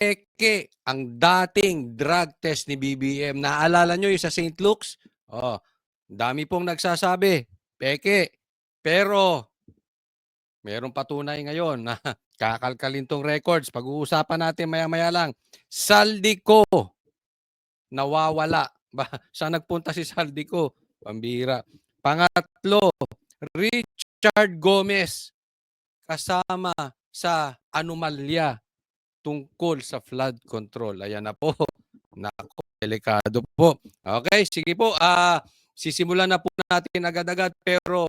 peke ang dating drug test ni BBM. Naalala nyo yung sa St. Luke's? Oh, dami pong nagsasabi, peke. Pero, merong patunay ngayon na kakalkalin tong records. Pag-uusapan natin maya-maya lang. Saldico, nawawala. Saan nagpunta si Saldico? Pambira. Pangatlo, Richard Gomez, kasama sa anomalya tungkol sa flood control. Ayan na po. Nako, delikado po. Okay, sige po. Sisimulan na po natin agad-agad. Pero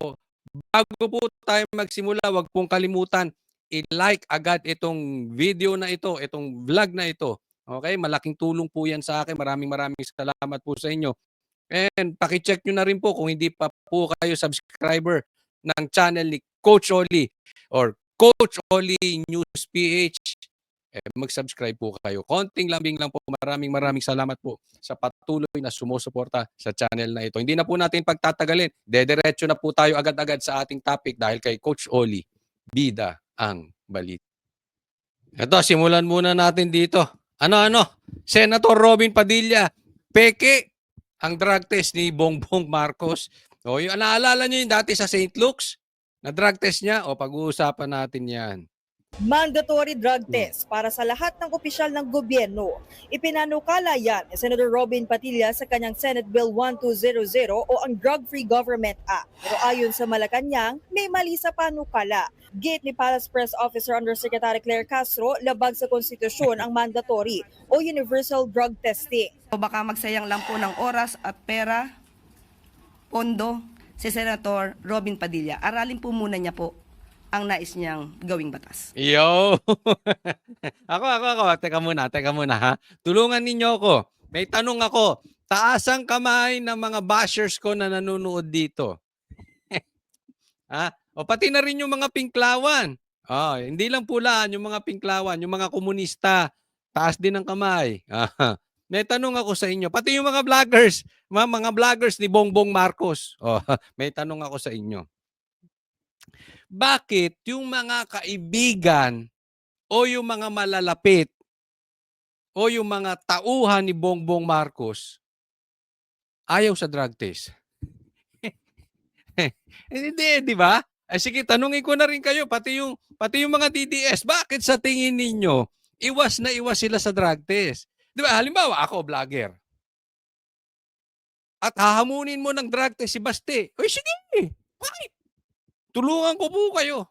bago po tayo magsimula, wag pong kalimutan i-like agad itong video na ito, itong vlog na ito. Okay, malaking tulong po yan sa akin. Maraming salamat po sa inyo. And paki-check nyo na rin po kung hindi pa po kayo subscriber ng channel ni Coach Oli or Coach Oli News PH. Mag-subscribe po kayo. Konting lambing lang po. Maraming salamat po sa patuloy na sumusuporta sa channel na ito. Hindi na po natin pagtatagalin. Dediretso na po tayo agad-agad sa ating topic dahil kay Coach Oli, bida ang balit. Ito, simulan muna natin dito. Senator Robin Padilla, peke ang drug test ni Bongbong Marcos. O, yung naalala nyo yung dati sa St. Luke's na drug test niya? O, pag-uusapan natin yan. Mandatory drug test para sa lahat ng opisyal ng gobyerno. Ipinanukala yan ni Senator Robin Padilla sa kanyang Senate Bill 1200 o ang Drug-Free Government Act. Pero ayon sa Malacanang, may mali sa panukala. Gate ni Palace Press Officer Undersecretary Claire Castro, labag sa konstitusyon ang mandatory o universal drug testing. Baka magsayang lang po ng oras at pera, pondo, si Senator Robin Padilla. Aralin po muna niya po ang nais niyang gawing batas. Yo! ako. Teka muna ha. Tulungan ninyo ako. May tanong ako. Taas ang kamay ng mga bashers ko na nanonood dito. O pati na rin yung mga pinklawan. Hindi lang pulaan yung mga pinklawan, yung mga komunista. Taas din ang kamay. May tanong ako sa inyo. Pati yung mga vloggers, mga vloggers ni Bongbong Marcos. May tanong ako sa inyo. Bakit yung mga kaibigan o yung mga malalapit o yung mga tauhan ni Bongbong Marcos ayaw sa drug test? Hindi, di ba? Sige, tanungin ko na rin kayo, pati yung mga DDS, bakit sa tingin ninyo iwas na iwas sila sa drug test? Di ba? Halimbawa, ako, vlogger. At hahamunin mo ng drug test si Baste. Oy, sige. Bakit? Tulungan ko po kayo.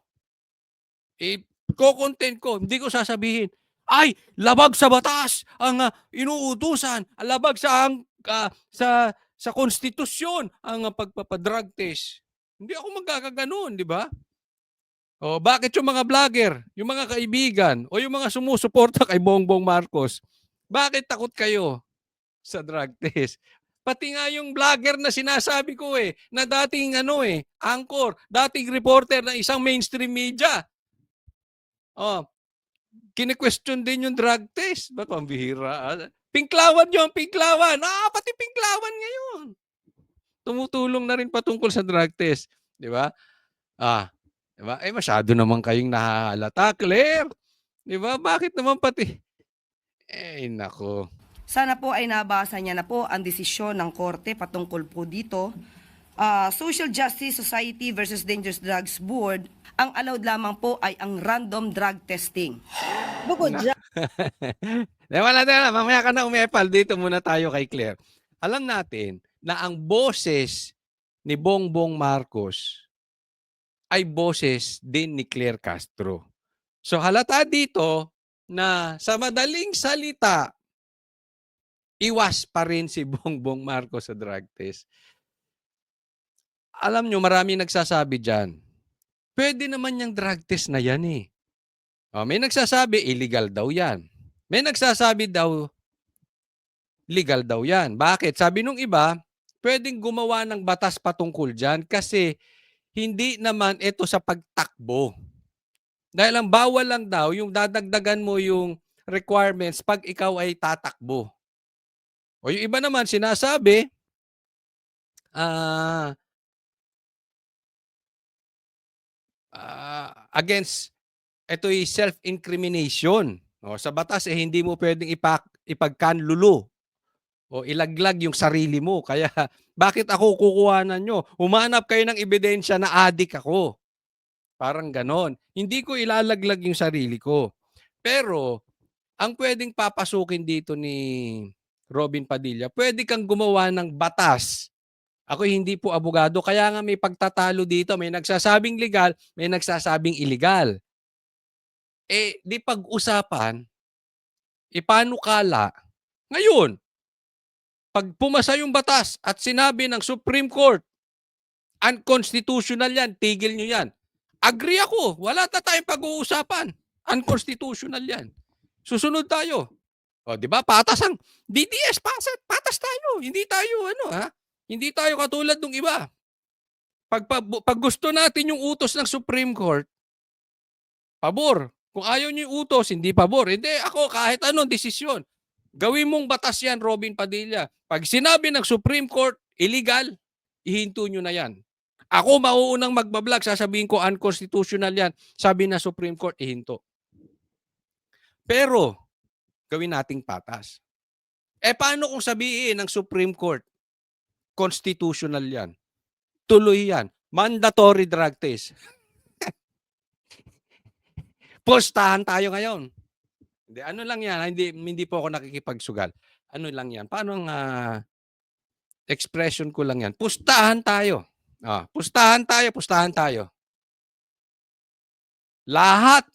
Ko-content ko. Hindi ko sasabihin, ay, labag sa batas ang inuutusan. Labag sa konstitusyon ang pagpapadrug test. Hindi ako magkakaganon, di ba? O, bakit yung mga vlogger, yung mga kaibigan, o yung mga sumusuporta kay Bongbong Marcos, bakit takot kayo sa drug test? Pati nga yung vlogger na sinasabi ko na dating anchor, dating reporter ng isang mainstream media. Kine-question din yung drug test. Ba't ang bihira? Pinklawan yung pinklawan. Pati pinklawan ngayon. Tumutulong na rin patungkol sa drug test. Di ba? Diba? Masyado naman kayong nahahalata, Claire. Di ba? Bakit naman pati? Nako. Sana po ay nabasa niya na po ang desisyon ng korte patungkol po dito. Social Justice Society versus Dangerous Drugs Board, ang allowed lamang po ay ang random drug testing. Bukod dyan, Wala na, mamaya ka na umepal. Dito muna tayo kay Claire. Alam natin na ang boses ni Bongbong Marcos ay boses din ni Claire Castro. So halata dito na sa madaling salita, iwas pa rin si Bongbong Marcos sa drug test. Alam nyo, marami nagsasabi dyan, pwede naman yung drug test na yan may nagsasabi, illegal daw yan. May nagsasabi daw, legal daw yan. Bakit? Sabi nung iba, pwedeng gumawa ng batas patungkol dyan kasi hindi naman ito sa pagtakbo. Dahil ang bawal lang daw, yung dadagdagan mo yung requirements pag ikaw ay tatakbo. O yung iba naman sinasabi, against, ito ay self-incrimination. Sa batas hindi mo pwedeng ipagkanlulu o ilaglag yung sarili mo. Kaya bakit ako kukuhanan nyo? Humanap kayo ng ebidensya na adik ako. Parang ganon. Hindi ko ilalaglag yung sarili ko. Pero ang pwedeng papasukin dito ni Robin Padilla, pwede kang gumawa ng batas. Ako hindi po abogado, kaya nga may pagtatalo dito. May nagsasabing legal, may nagsasabing illegal. Di pag-usapan, ipanukala. Ngayon, pag pumasa yung batas at sinabi ng Supreme Court, unconstitutional yan, tigil nyo yan. Agree ako, wala na tayong pag-uusapan. Unconstitutional yan. Susunod tayo. Di ba? Patas ang DDS, patas tayo. Hindi tayo Hindi tayo katulad ng iba. Pag gusto natin yung utos ng Supreme Court, pabor. Kung ayaw niyo yung utos, hindi pabor. Hindi, ako kahit anong desisyon. Gawin mong batas yan, Robin Padilla. Pag sinabi ng Supreme Court, illegal, ihinto nyo na yan. Ako mauunang magbablog, sasabihin ko unconstitutional yan. Sabi na Supreme Court, ihinto. Pero, gawin nating patas. Paano kung sabihin ng Supreme Court, constitutional yan? Tuloy yan. Mandatory drug test. Postahan tayo ngayon. Hindi, ano lang yan, hindi po ako nakikipagsugal. Ano lang yan, paano ang expression ko lang yan. Pustahan tayo. Pustahan tayo. Lahat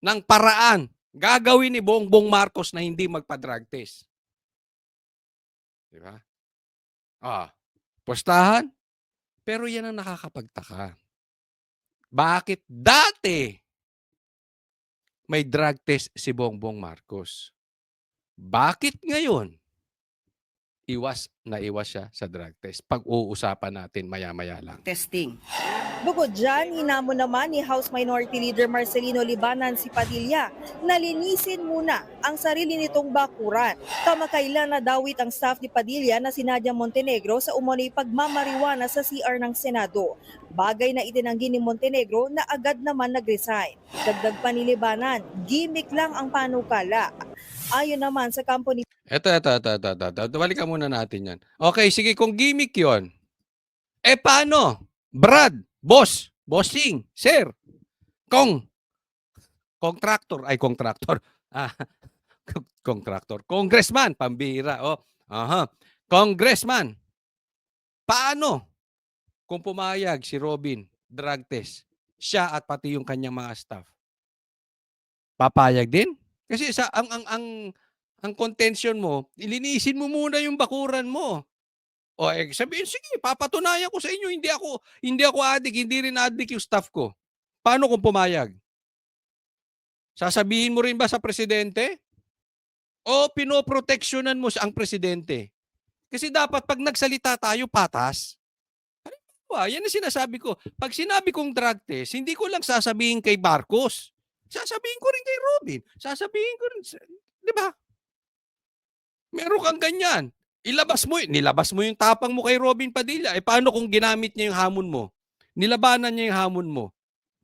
ng paraan gagawin ni Bongbong Marcos na hindi magpa-drug test. Di ba? Pustahan. Pero yan ang nakakapagtaka. Bakit dati may drug test si Bongbong Marcos? Bakit ngayon iwas siya sa drug test? Pag-uusapan natin maya-maya lang. Testing. Bukod dyan, hinamon naman ni House Minority Leader Marcelino Libanan si Padilla na linisin muna ang sarili nitong bakuran. Kamakailan nadawit ang staff ni Padilla na si Nadia Montenegro sa umano'y pagmamariwana sa CR ng Senado. Bagay na itinanggi ni Montenegro na agad naman nag-resign. Dagdag pa ni Libanan, gimmick lang ang panukala. Ayon naman sa kampo ni Ito. Balikan muna natin yan. Okay, sige, kung gimmick yon, paano? Brad, boss, bossing, sir, contractor, congressman, pambihira, congressman, paano kung pumayag si Robin, drug test, siya at pati yung kanyang mga staff? Papayag din? Kasi ang contention mo, ilinisin mo muna yung bakuran mo. Sabihin, sige, papatunayan ko sa inyo, hindi ako adik, hindi rin adik yung staff ko. Paano kung pumayag? Sasabihin mo rin ba sa presidente? O pinoproteksyonan mo ang presidente? Kasi dapat pag nagsalita tayo, patas. Yan ang sinasabi ko. Pag sinabi kong drug test, hindi ko lang sasabihin kay Marcos. Sasabihin ko rin kay Robin. Sasabihin ko rin, di ba? Meron kang ganyan. Nilabas mo yung tapang mo kay Robin Padilla. Paano kung ginamit niya yung hamon mo? Nilabanan niya yung hamon mo.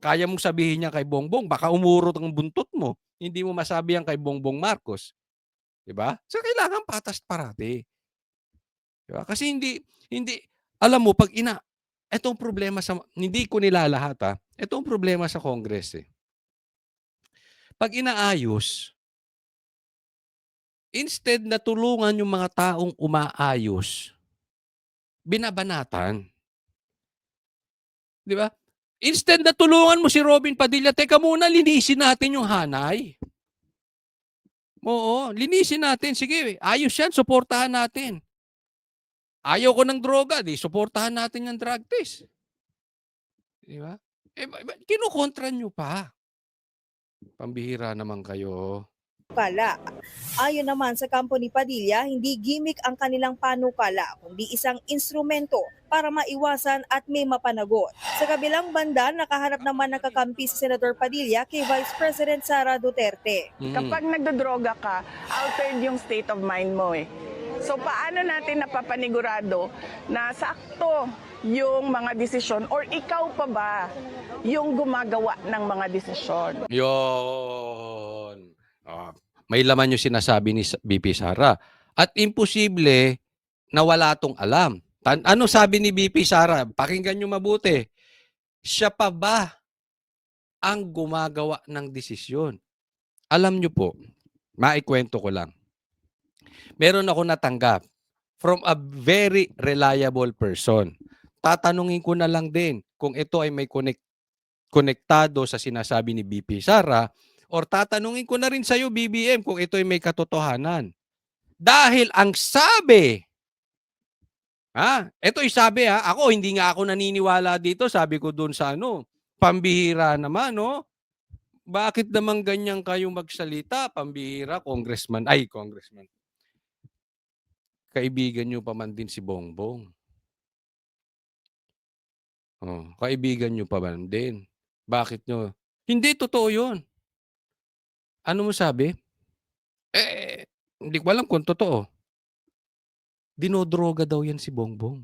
Kaya mong sabihin niya kay Bongbong, baka umurot ang buntot mo. Hindi mo masabi yan kay Bongbong Marcos. Diba? So, kailangan patas parati. Diba? Kasi hindi, alam mo, etong problema hindi ko nilalahat etong problema sa Congress Pag inaayos, instead na tulungan yung mga taong umaayos, binabanatan. Di ba? Instead na tulungan mo si Robin Padilla, teka muna, linisin natin yung hanay. Oo, linisin natin. Sige, ayos yan, suportahan natin. Ayaw ko ng droga, suportahan natin yung drug test. Di ba? Kinukontra nyo pa. Pambihira naman kayo. panukala. Ayon naman sa kampo ni Padilla, hindi gimmick ang kanilang panukala, kundi isang instrumento para maiwasan at may mapanagot. Sa kabilang banda, nakaharap naman ng kakampi si Senator Padilla kay Vice President Sara Duterte. Kapag nagdodroga ka, altered yung state of mind mo So paano natin napapanigurado na sakto yung mga desisyon or ikaw pa ba yung gumagawa ng mga desisyon? Yon. May laman yung sinasabi ni BP Sara. At imposible na wala tong alam. Ano sabi ni BP Sara? Pakinggan nyo mabuti. Siya pa ba ang gumagawa ng desisyon? Alam nyo po, maikwento ko lang. Meron ako natanggap from a very reliable person. Tatanungin ko na lang din kung ito ay may konektado sa sinasabi ni BP Sara or tatanungin ko na rin sa iyo BBM kung ito ay may katotohanan. Dahil ang sabi, ito ay sabi ako hindi nga ako naniniwala dito, sabi ko doon sa pambihira naman Bakit naman ganyan kayong magsalita? Pambihira, congressman. Kaibigan nyo pa man din si Bongbong. Kaibigan nyo pa man din. Bakit nyo? Hindi totoo yun. Ano mo sabi? Hindi ko alam kung totoo. Dinodroga daw yan si Bongbong.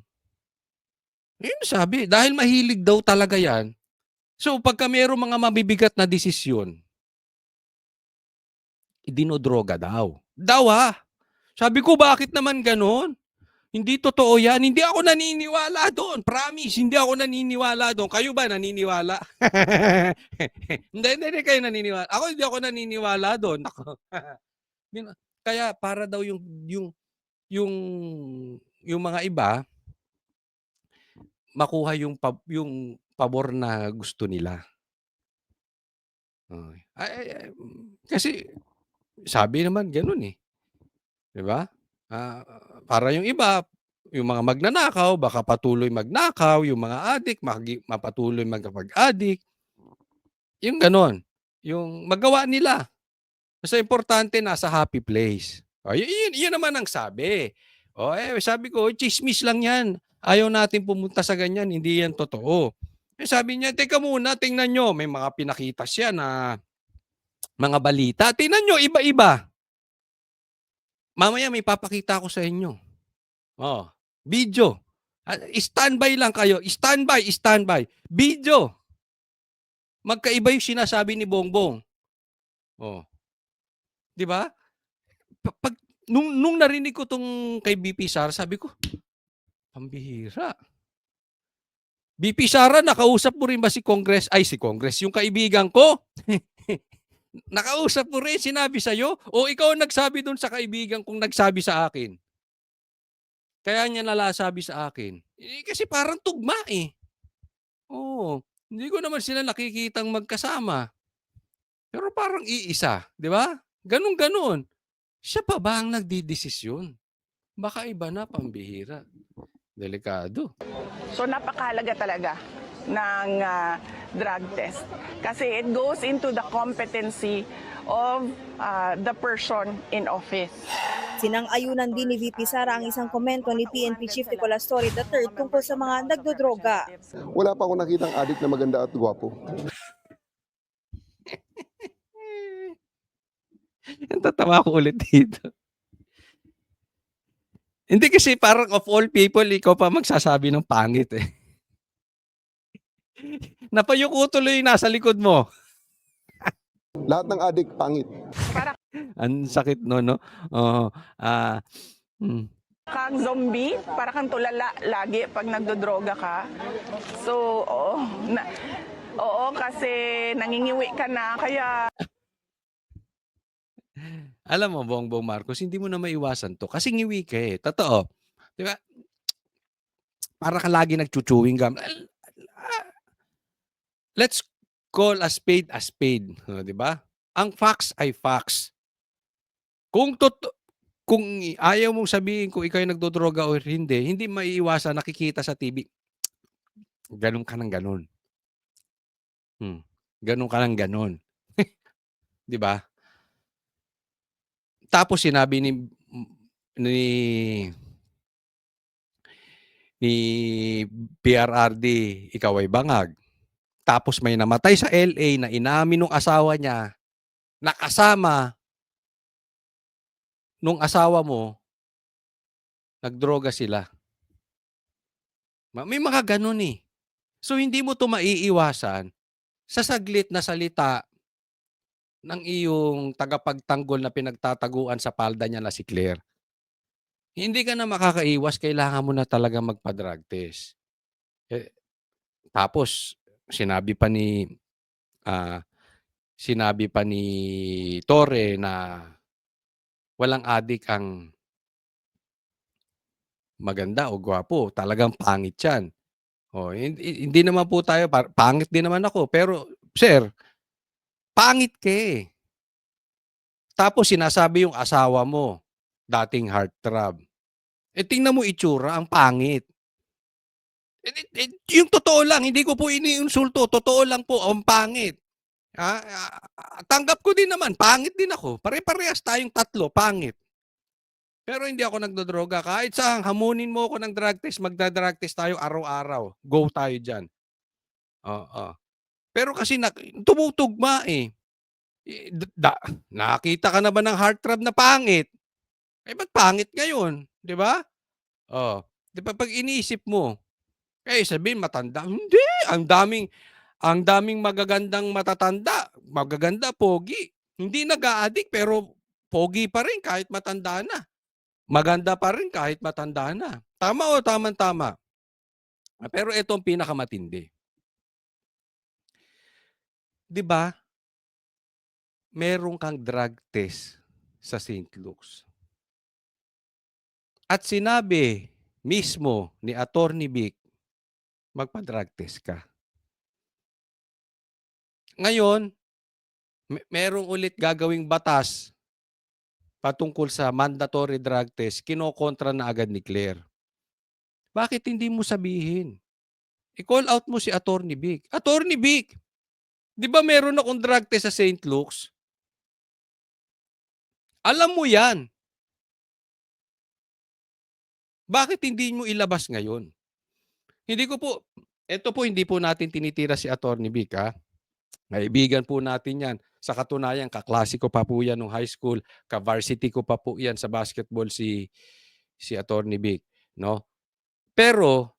Yun sabi. Dahil mahilig daw talaga yan. So pagka mayroong mga mabibigat na desisyon, dinodroga daw. Sabi ko, bakit naman ganon? Hindi totoo yan. Hindi ako naniniwala doon. Promise, hindi ako naniniwala doon. Kayo ba naniniwala? Hindi kayo naniniwala. Ako hindi ako naniniwala doon. Kaya para daw yung mga iba makuha yung pabor na gusto nila. Kasi sabi naman ganoon 'Di ba? Para yung iba, yung mga magnanakaw, baka patuloy magnakaw, yung mga adik, mapatuloy magkapag-adik. Yung ganon. Yung magawa nila. Basta importante, nasa happy place. Yun naman ang sabi. Sabi ko, chismis lang yan. Ayaw natin pumunta sa ganyan, hindi yan totoo. Sabi niya, teka muna, tingnan nyo. May mga pinakita siya na mga balita. Tingnan nyo, iba-iba. Mamaya may papakita ko sa inyo. Video. Standby lang kayo. Standby. Video. Magkaiba yung sinasabi ni Bongbong. 'Di ba? Nung narinig ko tong kay BP Sara, sabi ko, pambihira. BP Sara, nakausap mo rin ba si Congress, yung kaibigan ko? Nakausap mo rin, sinabi sa'yo? O ikaw ang nagsabi doon sa kaibigan kung nagsabi sa akin? Kaya niya nalasabi sa akin. Kasi parang tugma hindi ko naman sila nakikitang magkasama. Pero parang iisa, di ba? Ganun. Siya pa ba ang nagdidesisyon? Baka iba na, pambihira. Delikado. So napakahalaga talaga ng drug test kasi it goes into the competency of the person in office. Sinang-ayunan din ni VP Sara ang isang komento ni PNP Chief Nicolas Torre III tungkol sa mga nagdodroga. Wala pa akong nakitang adik na maganda at gwapo. Tatawa ko ulit dito. Hindi kasi parang of all people, ikaw pa magsasabi ng pangit Napayuko tuloy nasa likod mo. Lahat ng adik, pangit. Ang sakit no? Kang zombie, para kang tulala lagi pag nagdodroga ka. So, oo, kasi nangingiwi ka na, kaya... Alam mo, Bongbong Marcos, hindi mo na maiwasan to. Kasi ngiwi ka Totoo. Di ba? Para ka lagi nag-chewing gum. Let's call a spade a spade. Di ba? Ang facts ay facts. Kung ayaw mong sabihin kung ikaw ay nagdodroga o hindi maiiwasan nakikita sa TV. Ganun ka ng ganun. Ganun ka ng ganun. Di ba? Tapos sinabi ni PRRD, ikaw ay bangag. Tapos may namatay sa LA na inamin ng asawa niya, nakasama nung asawa mo, nagdroga sila. May mga ganun So hindi mo to maiiwasan sa saglit na salita ng iyong tagapagtanggol na pinagtataguan sa palda niya na si Claire. Hindi ka na makakaiwas, kailangan mo na talagang magpa-drug test. Eh, tapos sinabi pa ni ah, sinabi pa ni Torre na walang adik ang maganda o gwapo, talagang pangit 'yan. Oh, hindi naman po tayo pangit din naman ako, pero sir, pangit ka, eh. Tapos sinasabi yung asawa mo, dating heartthrob. Eh, tingnan mo itsura, ang pangit. Yung totoo lang, hindi ko po iniinsulto, totoo lang po, ang pangit. Tanggap ko din naman, pangit din ako. Pare-parehas tayong tatlo, pangit. Pero hindi ako nagdodroga. Kahit saan, hamunin mo ako ng drug test, magda-drug test tayo araw-araw. Go tayo dyan. Oo. Pero kasi tumutugma eh. Nakita ka na ba ng heartthrob na pangit? Eh, ba't pangit ngayon? Di ba? Oh. Di ba pag iniisip mo, eh sabihin matanda. Hindi, ang daming magagandang matatanda, magaganda, pogi. Hindi nag-a-addict pero pogi pa rin kahit matanda na. Maganda pa rin kahit matanda na. Tama o tamang-tama? Pero ito ang pinakamatindi. 'Di ba? Meron kang drug test sa St. Luke's. At sinabi mismo ni Attorney Vic, magpa-drug test ka. Ngayon, merong ulit gagawing batas patungkol sa mandatory drug test, kinokontra na agad ni Claire. Bakit hindi mo sabihin? I-call out mo si Attorney Vic. Attorney Vic, di ba meron akong drug test sa St. Luke's? Alam mo yan. Bakit hindi mo ilabas ngayon? Ito po hindi po natin tinitira si Attorney Vic, ha? Kaibigan po natin yan. Sa katunayan, kaklase ko pa po yan nung high school, ka-varsity ko pa po yan sa basketball si Attorney Vic, no? Pero,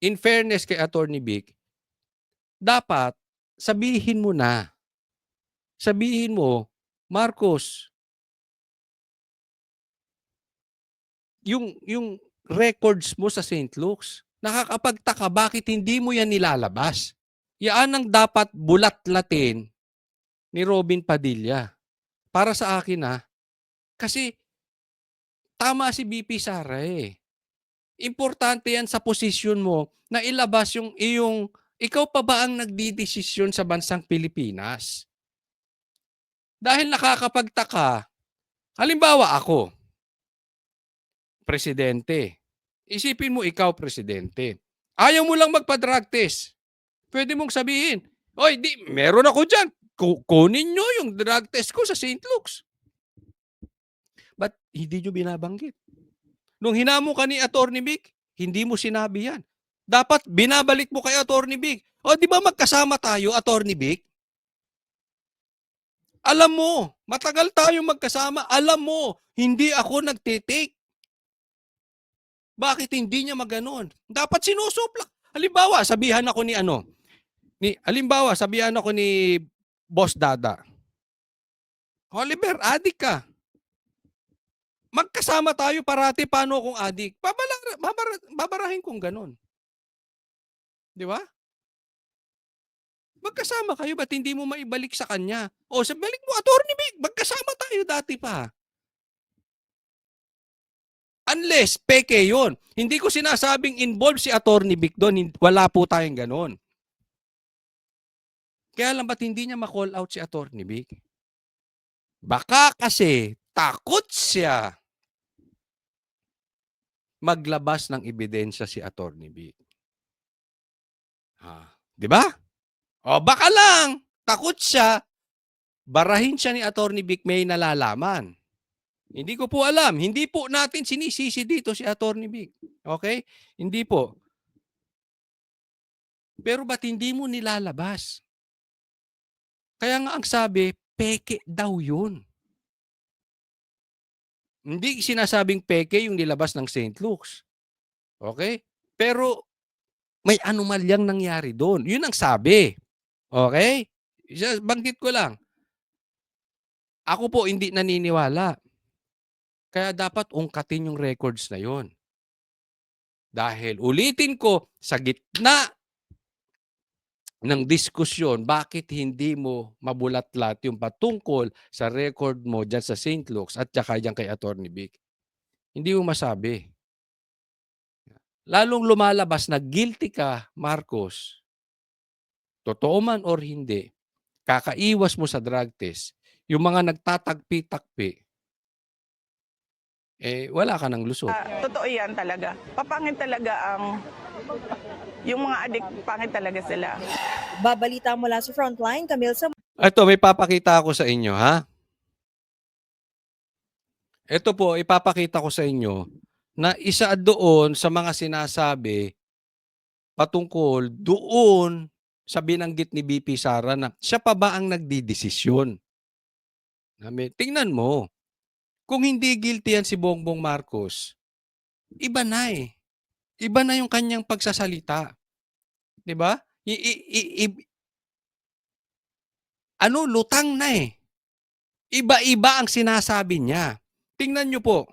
in fairness kay Attorney Vic, dapat sabihin mo na. Sabihin mo, Marcos, yung records mo sa St. Luke's, nakakapagtaka bakit hindi mo yan nilalabas. Yan ang dapat bulat-latin ni Robin Padilla. Para sa akin kasi tama si BP Sara eh. Importante yan sa posisyon mo na ilabas yung iyong, ikaw pa ba ang nagdidesisyon sa bansang Pilipinas? Dahil nakakapagtaka, halimbawa ako, presidente. Isipin mo ikaw, presidente. Ayaw mo lang magpa-drug test. Pwede mong sabihin, oy, meron ako dyan. Kunin nyo yung drug test ko sa St. Luke's. But hindi nyo binabanggit. Nung hinamo ka ni Attorney Vic, hindi mo sinabi yan. Dapat binabalik mo kay Attorney Vic. O di ba magkasama tayo, Attorney Vic? Alam mo, matagal tayo magkasama. Alam mo, hindi ako nagtitake. Bakit hindi niya maganon? Dapat sinusuplak. Halimbawa, sabihan ako ni Boss Dada. Oliver, adik ka. Magkasama tayo parati, paano kung adik? Babarahin kong ganon. Di ba? Magkasama kayo, ba't hindi mo maibalik sa kanya? O, balik mo, Attorney Vic, magkasama tayo dati pa. Unless, peke yun. Hindi ko sinasabing involved si Attorney Vic doon. Wala po tayong ganon. Kaya lang ba't hindi niya ma-call out si Attorney Vic? Baka kasi takot siya maglabas ng ebidensya si Attorney Vic. Di ba? O baka lang, takot siya, barahin siya ni Attorney Vic, may nalalaman. Hindi ko po alam. Hindi po natin sinisisi dito si Attorney Vic. Okay? Hindi po. Pero ba't hindi mo nilalabas? Kaya nga ang sabi, peke daw yun. Hindi sinasabing peke yung nilabas ng St. Luke's. Okay? Pero may anomalyang nangyari doon. Yun ang sabi. Okay? Banggit ko lang. Ako po hindi naniniwala. Kaya dapat ungkatin yung records na yon. Dahil ulitin ko, sa gitna ng diskusyon, bakit hindi mo mabulatlat yung patungkol sa record mo dyan sa St. Luke's at saka dyan kay Attorney Vic? Hindi mo masabi. Lalong lumalabas na guilty ka, Marcos, totoo man or hindi, kakaiwas mo sa drug test, yung mga nagtatagpi-takpi, wala ka ng lusot. Totoo yan talaga. Papangit talaga yung mga adik, pangit talaga sila. Babalita mula sa Frontline, Camille Sam. Ito, may papakita ako sa inyo, ha? Ito po, ipapakita ko sa inyo na isa doon sa mga sinasabi patungkol doon sa binanggit ni BP Sara na siya pa ba ang nagdidesisyon? Tingnan mo, kung hindi guilty yan si Bongbong Marcos, iba na eh. Iba na yung kanyang pagsasalita. 'Di ba? Lutang na eh. Iba-iba ang sinasabi niya. Tingnan niyo po.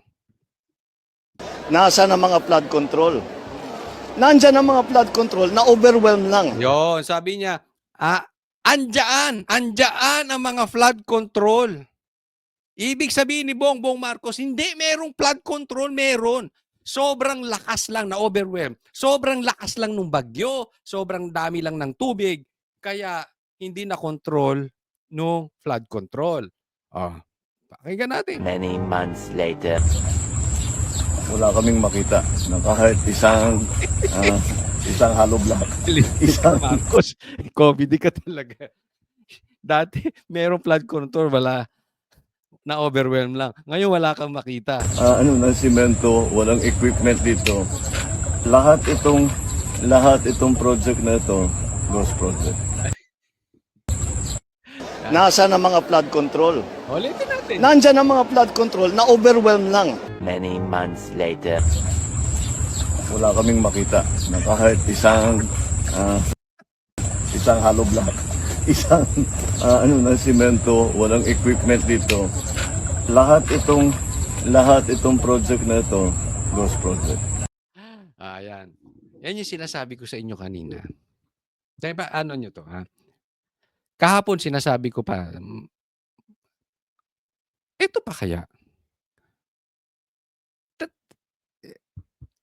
Nasa na mga flood control? Nandyan ang mga flood control na overwhelm lang. Yon, sabi niya, andyan ang mga flood control. Ibig sabihin ni Bongbong Marcos, hindi merong flood control, meron. Sobrang lakas lang na overwhelm. Sobrang lakas lang ng bagyo. Sobrang dami lang ng tubig. Kaya hindi na control ng flood control. Pakinggan natin. Many months later. Wala kaming makita na kahit isang hollow block. Isang Marcos, COVID ka talaga. Dati, merong flood control, wala. Na-overwhelm lang. Ngayon, wala kang makita. ng simento, walang equipment dito. Lahat itong project na ito, ghost project. Nasa na mga flood control? Ulitin natin. Nandyan ang mga flood control na overwhelm lang. Many months later. Wala kaming makita na kahit isang hollow block. Isang ng simento, walang equipment dito. Lahat itong project na ito, ghost project. Ayan. Yan yung sinasabi ko sa inyo kanina. Diba, ano nyo to, ha? Kahapon sinasabi ko pa, ito pa kaya?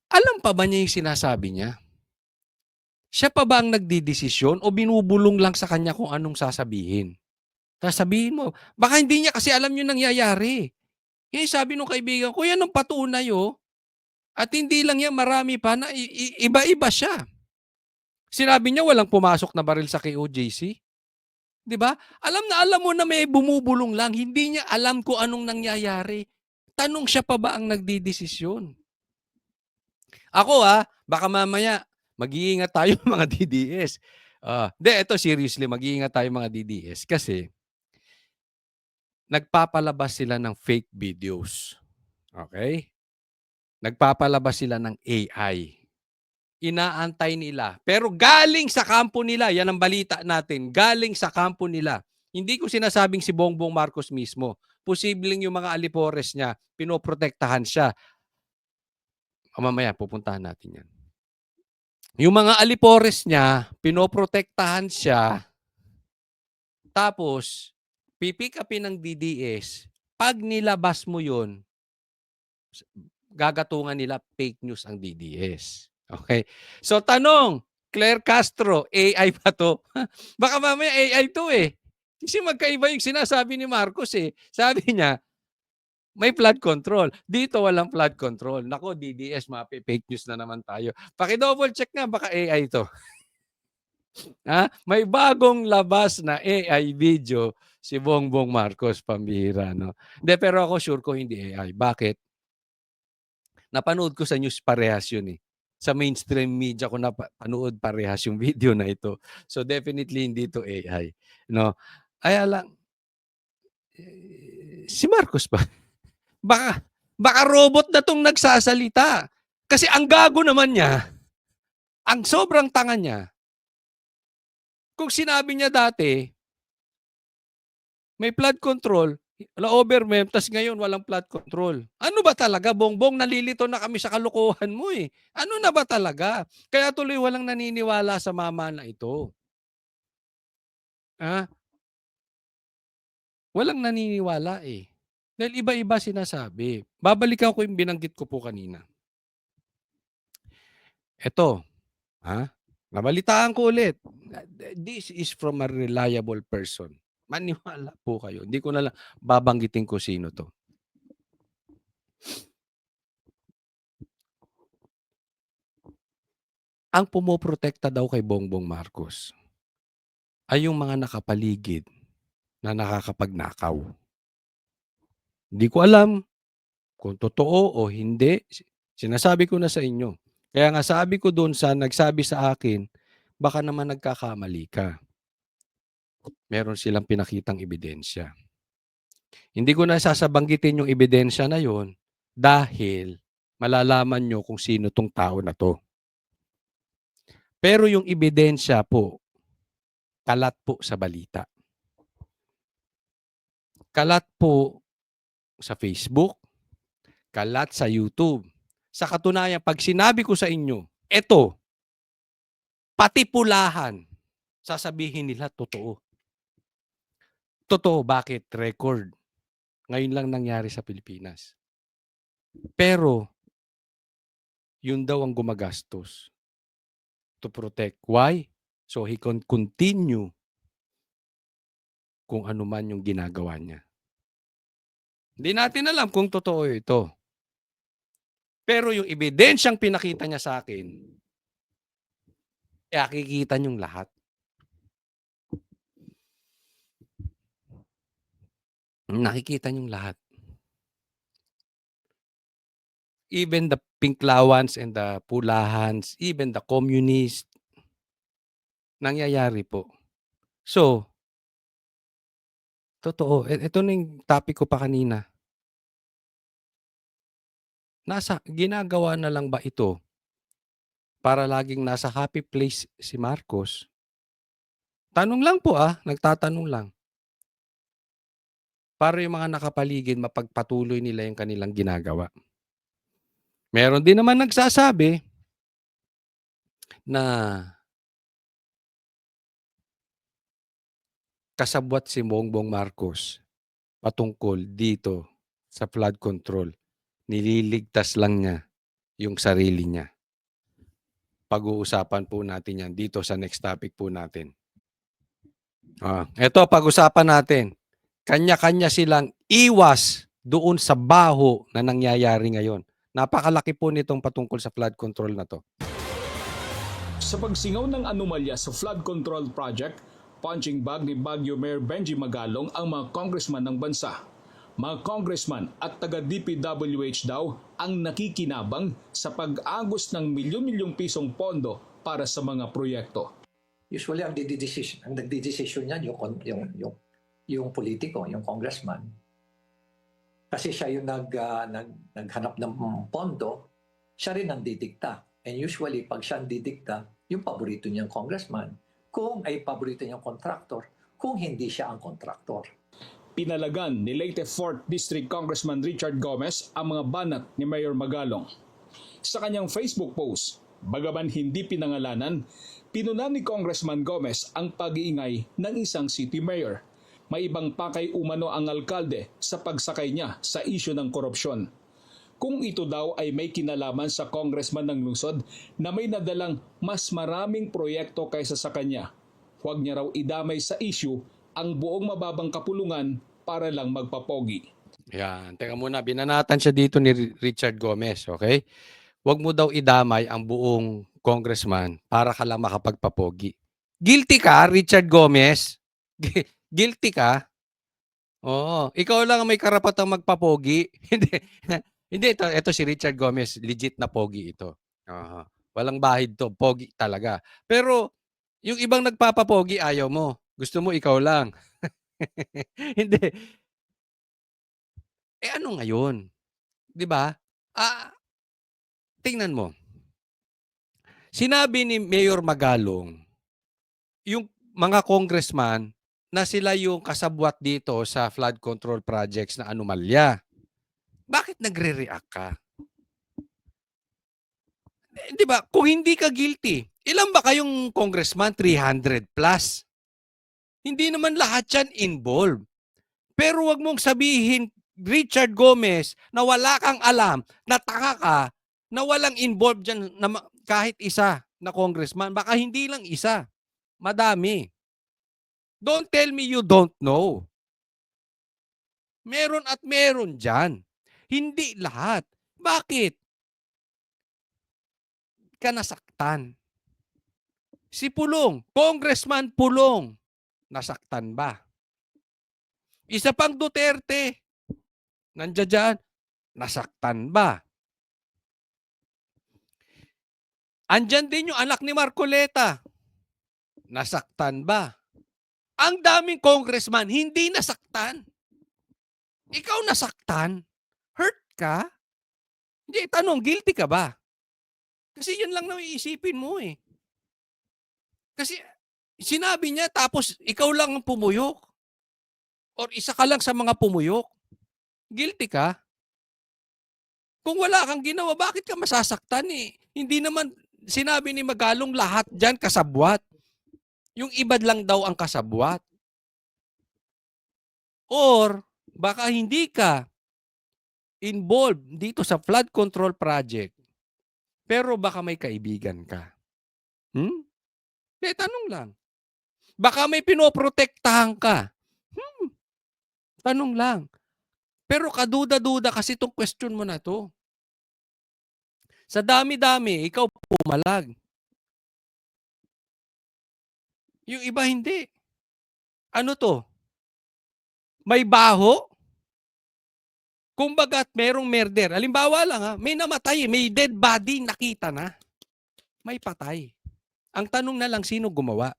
Alam pa ba niya yung sinasabi niya? Siya pa ba ang nagdidesisyon o binubulong lang sa kanya kung anong sasabihin? Sasabihin mo, baka hindi niya kasi alam yung nangyayari. Yung sabi nung kaibigan ko, yan ang patunay oh. At hindi lang yan, marami pa na iba-iba siya. Sinabi niya walang pumasok na baril sa KOJC. 'Di ba? Alam mo na may bumubulong lang, hindi niya alam kung anong nangyayari. Tanong siya pa ba ang nagdidesisyon? Ako baka mamaya mag-iingat tayo mga DDS. Ito seriously, mag-iingat tayo mga DDS kasi nagpapalabas sila ng fake videos. Okay? Nagpapalabas sila ng AI. Inaantay nila. Pero galing sa kampo nila, yan ang balita natin, galing sa kampo nila. Hindi ko sinasabing si Bongbong Marcos mismo. Posibleng yung mga alipores niya, pinoprotektahan siya. Mamaya, pupuntahan natin yan. Yung mga alipores niya, pinoprotektahan siya, tapos, pipick upin ng DDS, pag nilabas mo yun, gagatungan nila fake news ang DDS. Okay? So, tanong, Claire Castro, AI pa to? Baka mamaya AI to eh. Kasi magkaiba yung sinasabi ni Marcos eh. Sabi niya, may flood control. Dito walang flood control. Nako, DDS, fake news na naman tayo. Paki-double check nga, baka AI to. May bagong labas na AI video si Bongbong Marcos, pambihira, no? Hindi, pero ako sure ko hindi AI. Bakit? Napanood ko sa news parehas yun eh. Sa mainstream media ko napanood parehas yung video na ito. So definitely hindi to AI. No? Ay lang, si Marcos ba? Baka robot na tong nagsasalita. Kasi ang gago naman niya, ang sobrang tanga niya, kung sinabi niya dati, may flood control, Na-overwhelm, tas ngayon walang flood control. Ano ba talaga, Bongbong? Nalilito na kami sa kalokohan mo eh. Ano na ba talaga? Kaya tuloy walang naniniwala sa mama na ito. Ah, walang naniniwala eh. Dahil iba-iba sinasabi. Babalikan ko yung binanggit ko po kanina. Ito, nabalitaan ko ulit. This is from a reliable person. Maniwala po kayo. Hindi ko na lang babanggitin ko sino to. Ang pumoprotekta daw kay Bongbong Marcos ay yung mga nakapaligid na nakakapagnakaw. Hindi ko alam kung totoo o hindi. Sinasabi ko na sa inyo. Kaya nga sabi ko doon sa nagsabi sa akin, baka naman nagkakamali ka. Meron silang pinakitang ebidensya. Hindi ko na sasabanggitin yung ebidensya na yon dahil malalaman nyo kung sino tong tao na to. Pero yung ebidensya po, kalat po sa balita. Kalat po sa Facebook, kalat sa YouTube. Sa katunayan, pag sinabi ko sa inyo, eto, pati pulahan, sasabihin nila totoo. Totoo, bakit? Record. Ngayon lang nangyari sa Pilipinas. Pero, yun daw ang gumagastos to protect. Why? So he can continue kung ano man yung ginagawa niya. Hindi natin alam kung totoo ito. Pero yung ebidensyang pinakita niya sa akin, nakikita niyong lahat. Nakikita niyong lahat. Even the Pinklawans and the Pulahans, even the communists, nangyayari po. So, totoo. Ito na yung topic ko pa kanina. Ginagawa na lang ba ito para laging nasa happy place si Marcos? Tanong lang po nagtatanong lang. Para yung mga nakapaligid mapagpatuloy nila yung kanilang ginagawa. Meron din naman nagsasabi na kasabwat si Bongbong Marcos patungkol dito sa flood control. Nililigtas lang niya yung sarili niya. Pag-uusapan po natin yan dito sa next topic po natin. Ito, pag-usapan natin. Kanya-kanya silang iwas doon sa baho na nangyayari ngayon. Napakalaki po nitong patungkol sa flood control na to. Sa pagsingaw ng anomalya sa flood control project, punching bag ni Baguio Mayor Benji Magalong ang mga congressman ng bansa. Mga congressman at taga-DPWH daw ang nakikinabang sa pag-agos ng milyon-milyong pisong pondo para sa mga proyekto. Usually ang nagdidesisyon niyan yung politiko, yung congressman. Kasi siya yung naghanap ng pondo, siya rin ang didikta. And usually pag siya ang didikta, yung paborito niyang congressman, kung ay paborito niyang contractor, kung hindi siya ang contractor. Pinalagan ni Leyte 4th District Congressman Richard Gomez ang mga banat ni Mayor Magalong. Sa kanyang Facebook post, bagaman hindi pinangalanan, pinunan ni Congressman Gomez ang pag-iingay ng isang city mayor. May ibang pakay umano ang alkalde sa pagsakay niya sa isyu ng korupsyon. Kung ito daw ay may kinalaman sa congressman ng lungsod na may nadalang mas maraming proyekto kaysa sa kanya, huwag niya raw idamay sa isyu ang buong mababang kapulungan para lang magpapogi. Yan. Teka muna, binanatan siya dito ni Richard Gomez, okay? Huwag mo daw idamay ang buong congressman para ka lang makapagpapogi. Guilty ka, Richard Gomez? Guilty ka? Oo. Ikaw lang ang may karapatang magpapogi. Hindi. Hindi, ito si Richard Gomez. Legit na pogi ito. Walang bahid to. Pogi talaga. Pero, yung ibang nagpapapogi, ayaw mo. Gusto mo ikaw lang. Hindi. Ano ngayon? 'Di ba? Tingnan mo. Sinabi ni Mayor Magalong, yung mga congressman na sila yung kasabwat dito sa flood control projects na anomalya. Bakit nagre-react ka? Di ba? Kung hindi ka guilty, ilan ba kayong congressman? 300 plus. Hindi naman lahat yan involved. Pero wag mong sabihin, Richard Gomez, na wala kang alam, na taka ka, na walang involved dyan na kahit isa na congressman. Baka hindi lang isa. Madami. Don't tell me you don't know. Meron at meron dyan. Hindi lahat. Bakit ka nasaktan? Si Pulong, Congressman Pulong, nasaktan ba? Isa pang Duterte, nandiyan dyan, nasaktan ba? Andyan din yung anak ni Marcoleta, nasaktan ba? Ang daming congressman, hindi nasaktan. Ikaw nasaktan? Hurt ka? Hindi, tanong, guilty ka ba? Kasi yan lang na iisipin mo eh. Kasi sinabi niya tapos ikaw lang ang pumuyok. Or isa ka lang sa mga pumuyok. Guilty ka? Kung wala kang ginawa, bakit ka masasaktan eh? Hindi naman sinabi ni Magalong lahat dyan kasabwat. Yung iba lang daw ang kasabwat. Or baka hindi ka involved dito sa flood control project, pero baka may kaibigan ka. Tanong lang. Baka may pinoprotektahan ka. Tanong lang. Pero kaduda-duda kasi itong question mo na to. Sa dami-dami, ikaw pumalag. Yung iba hindi. Ano to? May baho? Kumbaga merong murder. Halimbawa lang may namatay, may dead body, nakita na. May patay. Ang tanong na lang, sino gumawa?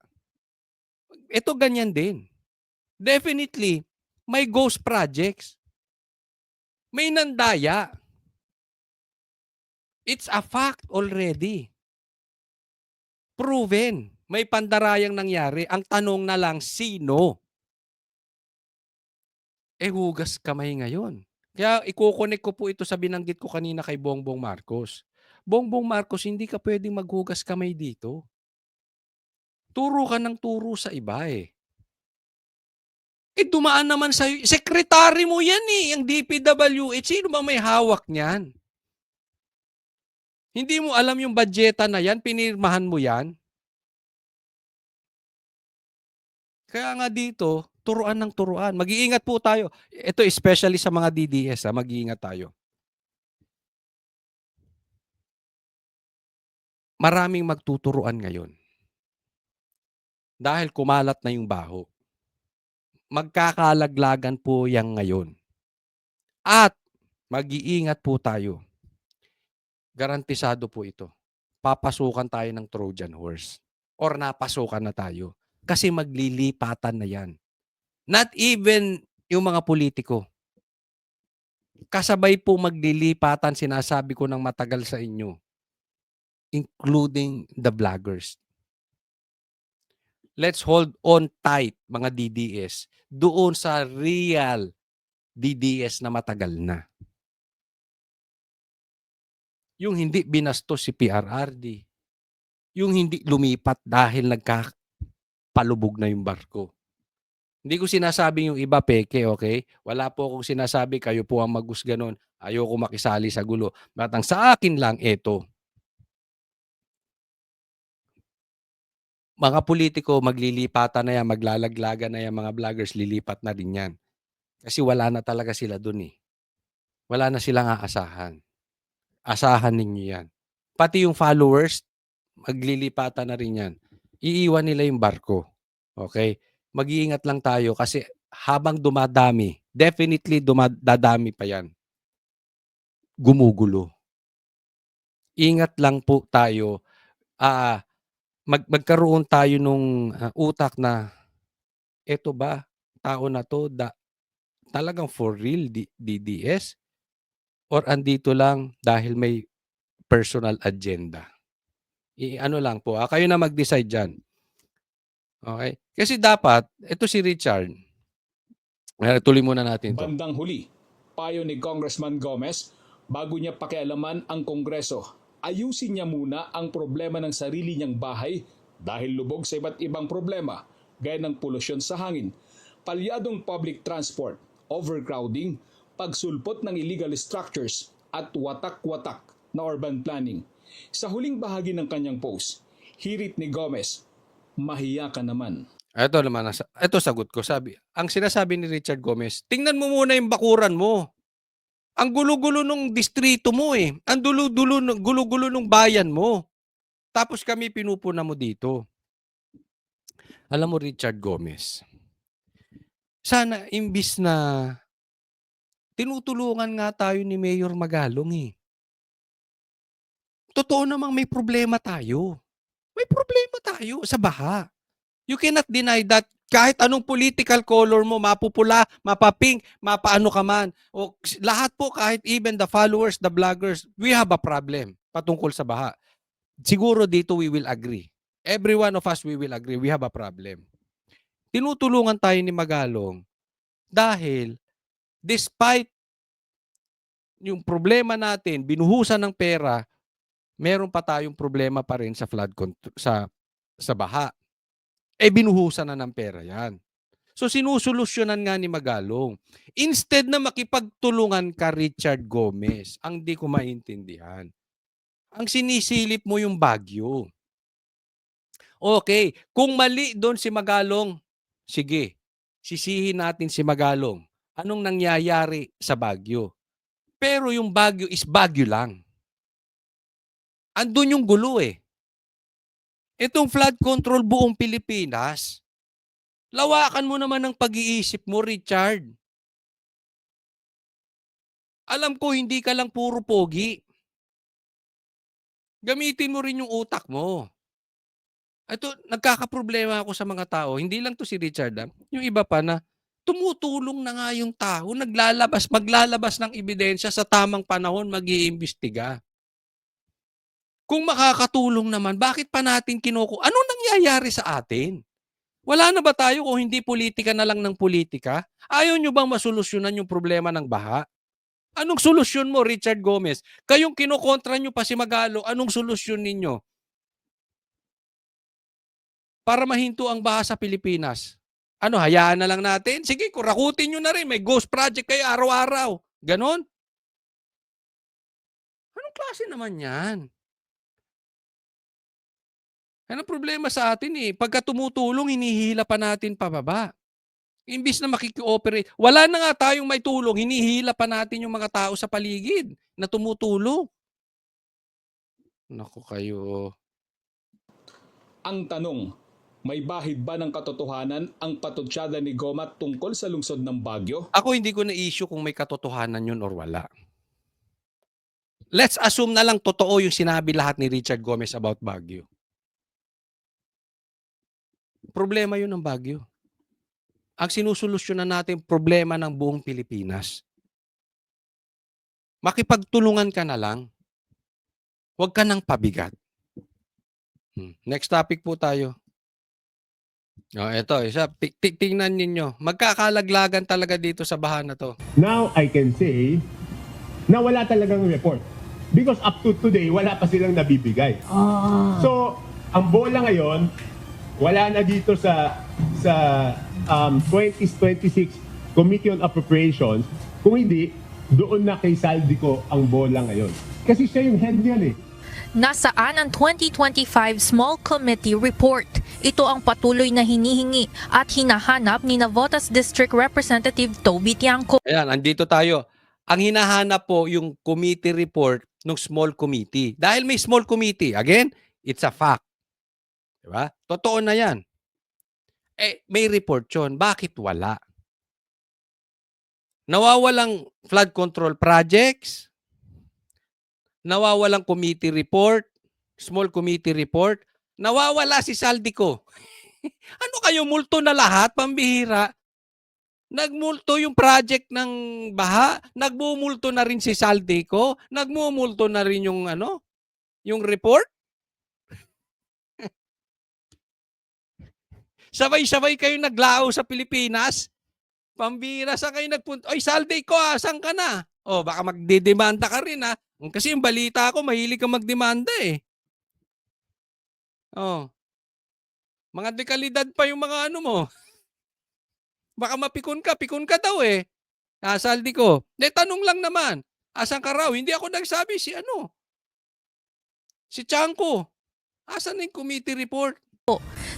Ito ganyan din. Definitely, may ghost projects. May nandaya. It's a fact already. Proven. May pandarayang nangyari. Ang tanong na lang, sino? Hugas kamay ngayon. Kaya iko-connect ko po ito sa binanggit ko kanina kay Bongbong Marcos. Bongbong Marcos, hindi ka pwedeng maghugas kamay dito. Turo ka ng turo sa iba eh. Dumaan naman sa sekretary mo yan eh, ang DPWH. Sino ba may hawak niyan? Hindi mo alam yung budgeta na yan, pinirmahan mo yan? Kaya nga dito, turuan ng turuan. Mag-iingat po tayo. Ito especially sa mga DDS, mag-iingat tayo. Maraming magtuturuan ngayon. Dahil kumalat na yung baho. Magkakalaglagan po yan ngayon. At mag-iingat po tayo. Garantisado po ito. Papasukan tayo ng Trojan horse. Or napasukan na tayo. Kasi maglilipatan na yan. Not even yung mga politiko. Kasabay po maglilipatan, sinasabi ko ng matagal sa inyo. Including the vloggers. Let's hold on tight, mga DDS, doon sa real DDS na matagal na. Yung hindi binastos si PRRD. Yung hindi lumipat dahil nagkapalubog na yung barko. Hindi ko sinasabing yung iba peke, okay? Wala po akong sinasabi, kayo po ang maghusga nun. Ayoko makisali sa gulo. Batang sa akin lang, eto. Mga politiko, maglilipatan na yan, maglalaglagan na yan, mga vloggers, lilipat na din yan. Kasi wala na talaga sila dun eh. Wala na silang aasahan. Asahan ninyo yan. Pati yung followers, maglilipatan na rin yan. Iiwan nila yung barko. Okay? Mag-iingat lang tayo kasi habang dumadami, definitely dadami pa yan. Gumugulo. Ingat lang po tayo. Magkaroon tayo nung utak na eto ba, tao na to talagang for real DDS or andito lang dahil may personal agenda. Ano lang po, kayo na mag-decide dyan. Okay? Kasi dapat, ito si Richard, tuloy muna natin to. Bandang huli, payo ni Congressman Gomez, bago niya pakialaman ang Kongreso, ayusin niya muna ang problema ng sarili niyang bahay dahil lubog sa iba't ibang problema gaya ng polusyon sa hangin, palyadong public transport, overcrowding, pagsulpot ng illegal structures at watak-watak na urban planning. Sa huling bahagi ng kanyang post, hirit ni Gomez, mahiya ka naman. Ito naman, ito sagot ko. Ang sinasabi ni Richard Gomez, tingnan mo muna yung bakuran mo. Ang gulo-gulo nung distrito mo eh. Ang gulo-gulo nung bayan mo. Tapos kami pinupuna mo dito. Alam mo, Richard Gomez, sana imbis na tinutulungan nga tayo ni Mayor Magalong eh. Totoo namang may problema tayo. May problema tayo sa baha. You cannot deny that kahit anong political color mo, mapupula, mapapink, mapaano ka man, o lahat po, kahit even the followers, the vloggers, we have a problem patungkol sa baha. Siguro dito we will agree. Every one of us, we will agree, we have a problem. Tinutulungan tayo ni Magalong dahil despite yung problema natin, binuhusan ng pera, meron pa tayong problema pa rin sa flood sa baha. Binuhusan na ng pera yan. So sinusolusyonan nga ni Magalong. Instead na makipagtulungan ka, Richard Gomez, ang di ko maintindihan. Ang sinisilip mo yung Baguio. Okay, kung mali doon si Magalong, sige, sisihin natin si Magalong. Anong nangyayari sa Baguio? Pero yung Baguio is Baguio lang. Andun yung gulo eh. Itong flood control buong Pilipinas, lawakan mo naman ang pag-iisip mo, Richard. Alam ko, hindi ka lang puro pogi. Gamitin mo rin yung utak mo. Ito, nagkakaproblema ako sa mga tao. Hindi lang to si Richard. Yung iba pa na tumutulong na nga yung tao, maglalabas ng ebidensya sa tamang panahon, mag-iimbestiga. Kung makakatulong naman, bakit pa natin anong nangyayari sa atin? Wala na ba tayo kung hindi politika na lang ng politika? Ayaw nyo bang masolusyonan yung problema ng baha? Anong solusyon mo, Richard Gomez? Kayong kinokontra nyo pa si Magalo, anong solusyon ninyo? Para mahinto ang baha sa Pilipinas. Ano, hayaan na lang natin? Sige, kurakutin nyo na rin. May ghost project kayo araw-araw. Ganon? Anong klase naman yan? Ano problema sa atin eh? Pagka tumutulong, hinihila pa natin pababa. Imbis na makiki-operate. Wala na nga tayong may tulong, hinihila pa natin yung mga tao sa paligid na tumutulong. Naku kayo. Ang tanong, may bahid ba ng katotohanan ang patutsada ni Goma tungkol sa lungsod ng Baguio? Ako hindi ko na-issue kung may katotohanan yun or wala. Let's assume na lang totoo yung sinabi lahat ni Richard Gomez about Baguio. Problema yun ng Baguio. Ang sinusolusyonan natin problema ng buong Pilipinas. Makipagtulungan ka na lang. Huwag ka nang pabigat. Next topic po tayo. Ito, isa. Tingnan ninyo. Magkakalaglagan talaga dito sa baha na to. Now I can say na wala talagang report. Because up to today, wala pa silang nabibigay. So, ang bola ngayon, wala na dito sa 2026 Committee on Appropriations, kung hindi, doon na kay Saldico ang bola ngayon. Kasi siya yung head niyan eh. Nasaan ang 2025 Small Committee Report? Ito ang patuloy na hinihingi at hinahanap ni Navotas District Representative Toby Tiangco. Ayan, andito tayo. Ang hinahanap po yung committee report ng small committee. Dahil may small committee, again, it's a fact. Diba? Totoo na yan. May report yun. Bakit wala? Nawawalang flood control projects, nawawalang committee report, small committee report, nawawala si Saldico. Ano kayo, multo na lahat, pambihira? Nagmulto yung project ng baha, nagmumulto na rin si Saldico, nagmumulto na rin yung yung report. Sabay-sabay kayo naglao sa Pilipinas. Pambira, saan kayo nagpunta? Oy, Saldi ko, saan ka na? O, baka magdedemanda ka rin, ha? Kasi yung balita ko, mahilig ka magdemanda, eh. Oh. Mga dekalidad pa yung mga ano mo. Baka mapikon ka daw, eh. Saldi ko. Tanong lang naman. Asan ka raw? Hindi ako nagsabi si Chanko. Asan na yung committee report?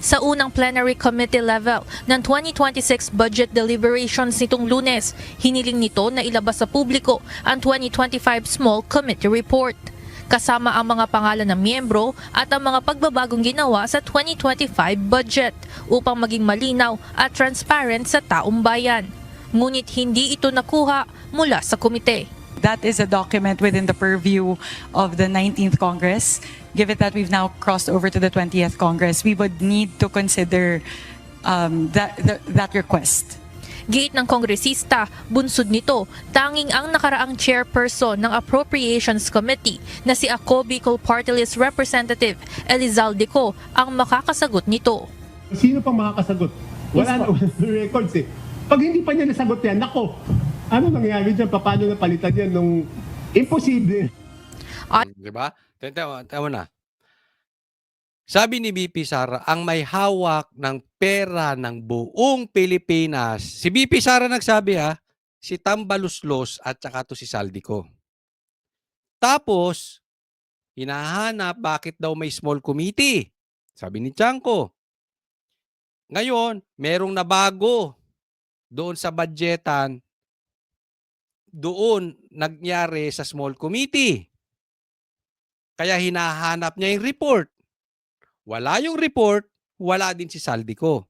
Sa unang plenary committee level ng 2026 budget deliberations nitong Lunes, hiniling nito na ilabas sa publiko ang 2025 small committee report. Kasama ang mga pangalan ng miyembro at ang mga pagbabagong ginawa sa 2025 budget upang maging malinaw at transparent sa taong bayan. Ngunit hindi ito nakuha mula sa komite. That is a document within the purview of the 19th Congress. Given that we've now crossed over to the 20th Congress, we would need to consider that request. Giit ng kongresista, bunsod nito, tanging ang nakaraang chairperson ng Appropriations Committee na si Ako Bicol Party List Representative Elizalde Co ang makakasagot nito. Sino pang makakasagot? Wala na records eh. Pag hindi pa niya nasagot yan, nako, ano nangyari dyan? Paano napalitan yan nung imposible? Diba? Tama na. Sabi ni BP Sara, ang may hawak ng pera ng buong Pilipinas. Si BP Sara nagsabi si Tambaluslos at saka to si Saldico. Tapos, hinahanap bakit daw may small committee. Sabi ni Chanko. Ngayon, merong nabago doon sa budgetan, doon nagyari sa small committee. Kaya hinahanap niya yung report. Wala yung report, wala din si Saldico.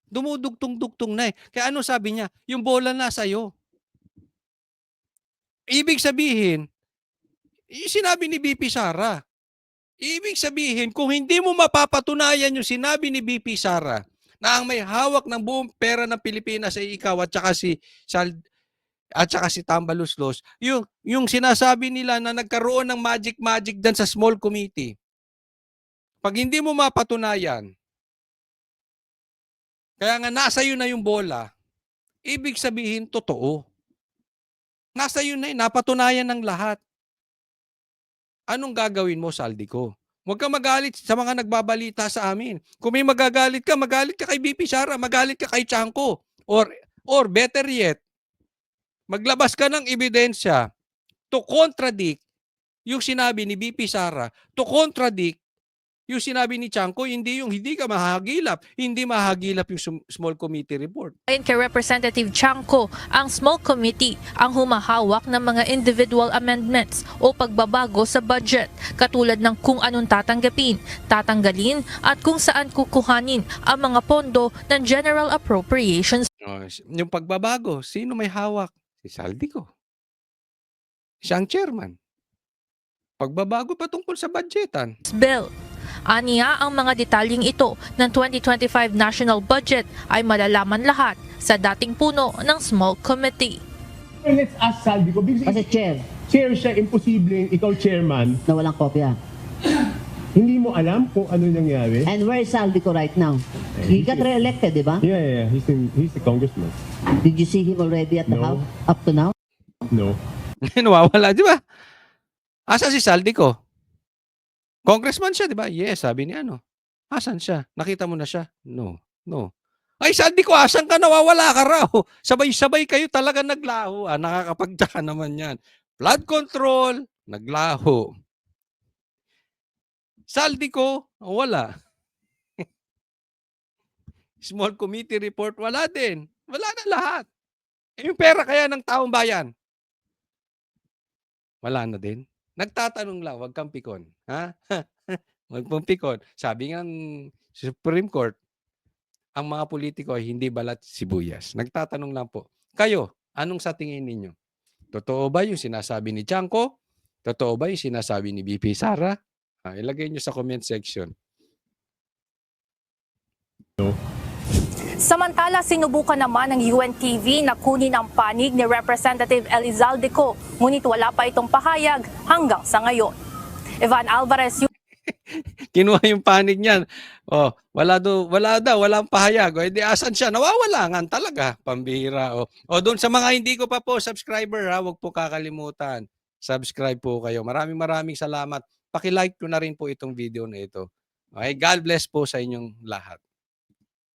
Dumudugtong-dugtong na eh. Kaya ano sabi niya? Yung bola na sa'yo. Ibig sabihin, sinabi ni BP Sara. Ibig sabihin, kung hindi mo mapapatunayan yung sinabi ni BP Sara na ang may hawak ng buong pera ng Pilipinas ay ikaw at saka si Tambaluslos, yung sinasabi nila na nagkaroon ng magic dan sa small committee, pag hindi mo mapatunayan, kaya nga nasa iyo na yung bola, ibig sabihin totoo. Nasa iyo na napatunayan ng lahat. Anong gagawin mo, Saldico? Huwag kang magalit sa mga nagbabalita sa amin. Kung may magalit ka kay BP Sara, magalit ka kay Chanko. Or better yet, maglabas ka ng ebidensya to contradict yung sinabi ni BP Sara, to contradict yung sinabi ni Chanko, hindi ka mahagilap, hindi mahagilap yung small committee report. Ayon kay Representative Chanko, ang small committee ang humahawak ng mga individual amendments o pagbabago sa budget, katulad ng kung anong tatanggapin, tatanggalin at kung saan kukuhanin ang mga pondo ng General Appropriations. Yung pagbabago, sino may hawak? Si Saldico. Siya ang chairman. Pagbabago patungkol sa budgetan. Bill. Aniya, ang mga detalyeng ito ng 2025 national budget ay malalaman lahat sa dating puno ng small committee. Let's ask Saldico because Kasi chair, siya, imposible ikaw chairman. na walang kopya. Hindi mo alam kung ano nangyari. And where is Saldico right now? He got re-elected, di ba? Yeah. He's a congressman. Did you see him already at the No. house up to now? No. Nawawala, di ba? Asa si Saldico? Congressman siya, di ba? Yes, sabi ni Asan siya? Nakita mo na siya? No. Ay, Saldico, asan ka? Nawawala ka raw. Sabay-sabay kayo talaga naglaho. Nakakapagtaka naman yan. Flood control, naglaho. Saldico, wala. Small committee report, wala din. Wala na lahat. Yung pera kaya ng taong bayan, wala na din. Nagtatanong lang, wag kang pikon. Ha? Wag pong pikon. Sabi nga ng Supreme Court, ang mga politiko ay hindi balat sibuyas. Nagtatanong lang po. Kayo, anong sa tingin ninyo? Totoo ba yung sinasabi ni Chanko? Totoo ba yung sinasabi ni BP Sara? Ilagay nyo sa comment section. No. Samantala, sinubukan naman ng UNTV na kunin ang panig ni Representative Elizalde Co, ngunit wala pa itong pahayag hanggang sa ngayon. Evan Alvarez, Kinuha yung panig niyan. Oh, walang pahayag. O, edi asan siya? Nawawala nga talaga. Pambihira. O doon sa mga hindi ko pa po subscriber, ha, wag po kakalimutan. Subscribe po kayo. Maraming salamat. Paki-like ko na rin po itong video na ito. Okay, God bless po sa inyong lahat.